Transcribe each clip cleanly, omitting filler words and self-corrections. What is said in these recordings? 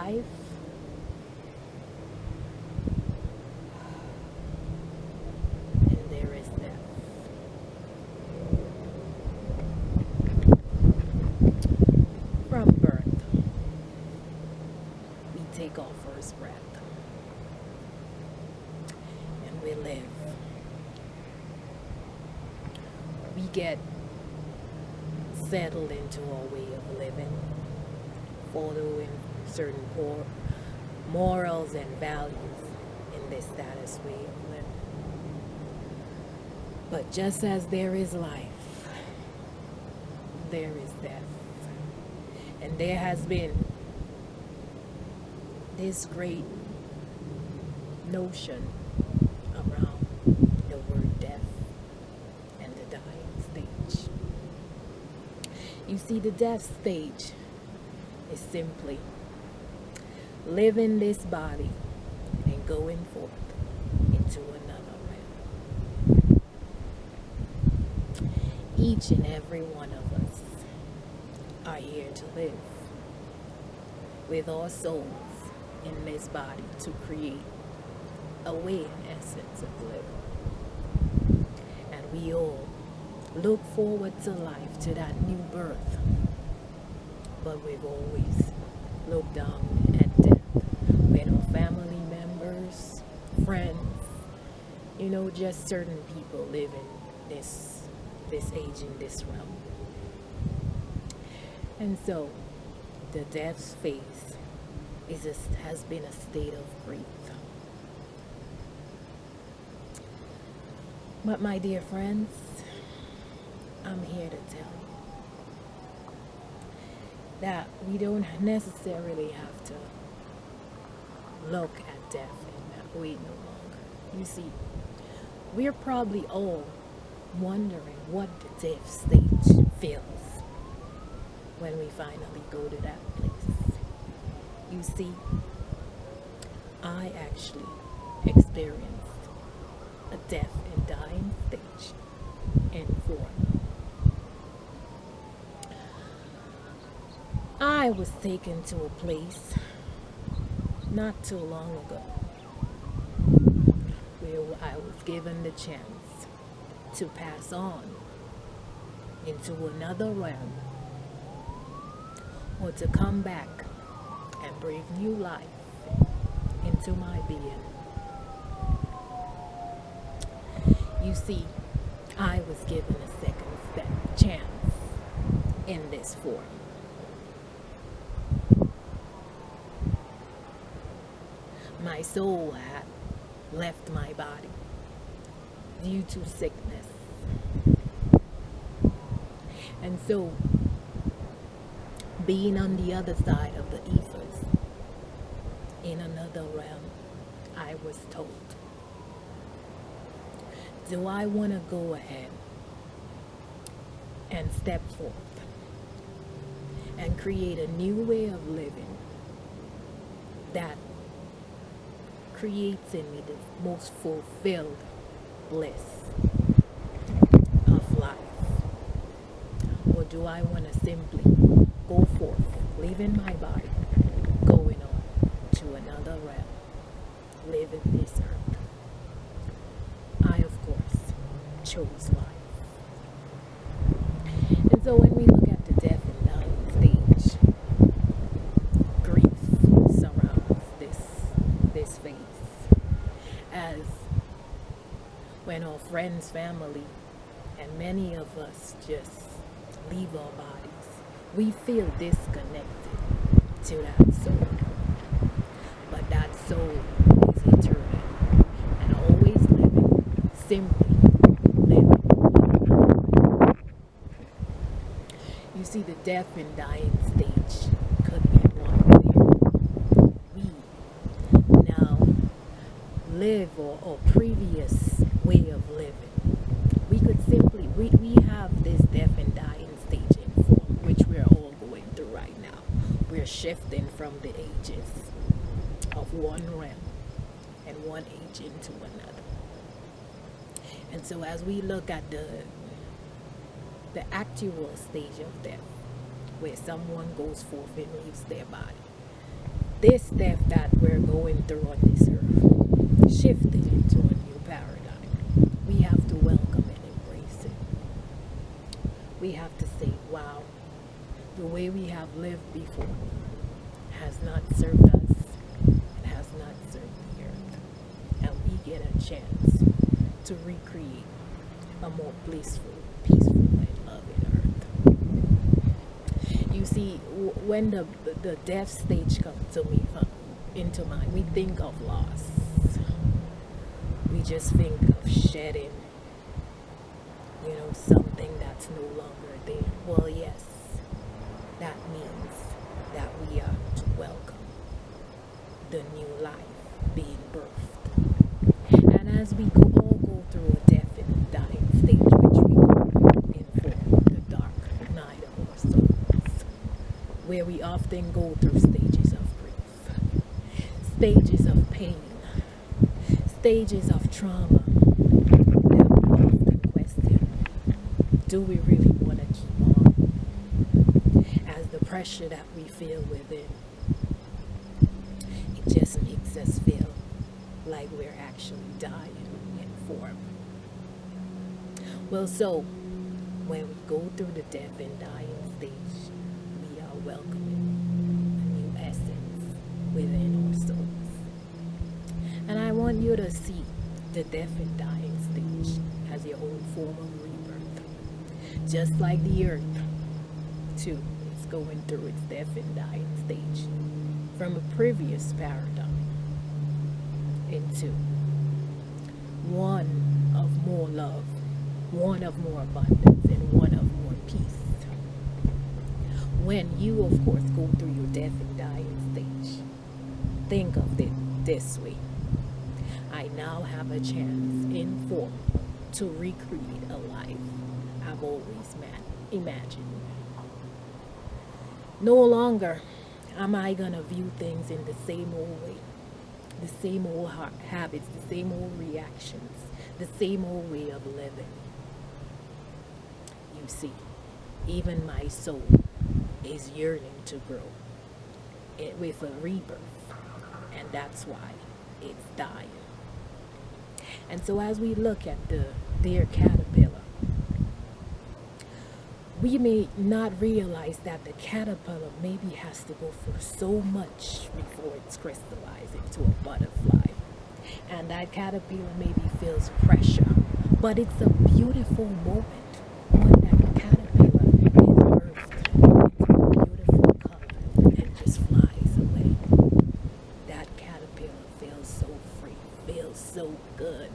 life, and there is death. From birth, we take our first breath and we live. We get settled into our way of living, following certain morals and values in this status way of living. But just as there is life, there is death. And there has been this great notion around the word death and the dying stage. You see, the death stage is simply living this body and going forth into another realm. Each and every one of us are here to live with our souls in this body to create a way, in essence, of living. And we all look forward to life, to that new birth. But we've always looked down at death when our family members, friends, just certain people live in this age in this realm. And so the death phase has been a state of grief. But my dear friends, I'm here to tell you that we don't necessarily have to look at death in that way no longer. You see, we're probably all wondering what the death stage feels when we finally go to that place. You see, I actually experienced a death and dying stage in form. I was taken to a place not too long ago where I was given the chance to pass on into another realm, or to come back and breathe new life into my being. You see, I was given a second chance in this form. My soul had left my body due to sickness. And so, being on the other side of the ethers, in another realm, I was told, do I want to go ahead and step forth and create a new way of living that creates in me the most fulfilled bliss of life? Or do I want to simply go forth, leaving my body, going on to another realm, living this earth? I, of course, chose life. And so when we look at the death and dying stage, grief surrounds this phase. As when our friends, family, and many of us just leave our bodies, we feel disconnected to that soul. But that soul is eternal and always living, simply living. You see, the death and dying stage could be one where we now live our previous way of living. We could simply, we have this death and dying stage in form, which we're all going through right now. We're shifting from the ages of one realm and one age into another. And so as we look at the actual stage of death, where someone goes forth and leaves their body, this death that we're going through on this earth, shifting into a new paradigm, we have to welcome and embrace it. We have to say, wow, the way we have lived before has not served us, it has not served the earth. And we get a chance to recreate a more blissful, peaceful, and loving earth. You see, when the death stage comes to me into mind, we think of loss. We just think of shedding, something that's no longer there. Well, yes, that means that we are to welcome the new life being birthed. And as we all go through a death and dying stage, which we call inform the dark night of our souls, where we often go through stages of grief, stages of pain, stages of trauma, that we often question, do we really want to keep on? As the pressure that we feel within, it just makes us feel like we're actually dying in form. Well, so when we go through the death and dying stage, we are welcoming a new essence within our souls. And I want you to see the death and dying stage as your own form of rebirth. Just like the earth, too, is going through its death and dying stage from a previous paradigm into one of more love, one of more abundance, and one of more peace. When you, of course, go through your death and dying stage, think of it this way. I now have a chance in form to recreate a life I've always imagined. No longer am I going to view things in the same old way, the same old habits, the same old reactions, the same old way of living. You see, even my soul is yearning to grow with a rebirth, and that's why it's dying. And so as we look at the dear caterpillar, we may not realize that the caterpillar maybe has to go through so much before it's crystallized into a butterfly. And that caterpillar maybe feels pressure, but it's a beautiful moment when that caterpillar is birthed into a beautiful color and just flies away. That caterpillar feels so free, feels so good,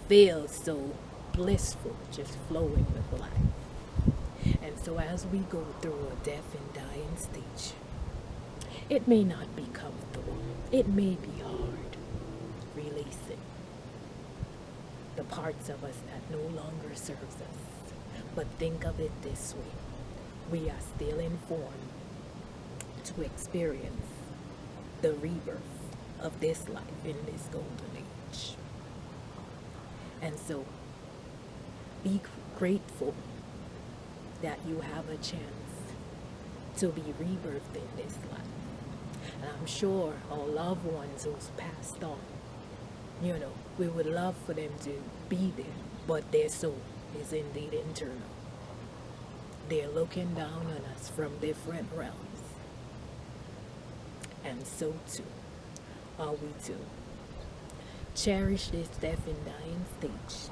feels so blissful, just flowing with life. And so as we go through a death and dying stage, it may not be comfortable. It may be hard releasing the parts of us that no longer serves us. But think of it this way. We are still informed to experience the rebirth of this life in this golden age. And so be grateful that you have a chance to be rebirthed in this life. And I'm sure our loved ones who's passed on, we would love for them to be there, but their soul is indeed internal. They're looking down on us from different realms. And so too are we too. Cherish this death and dying stage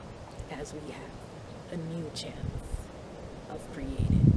as we have a new chance of creating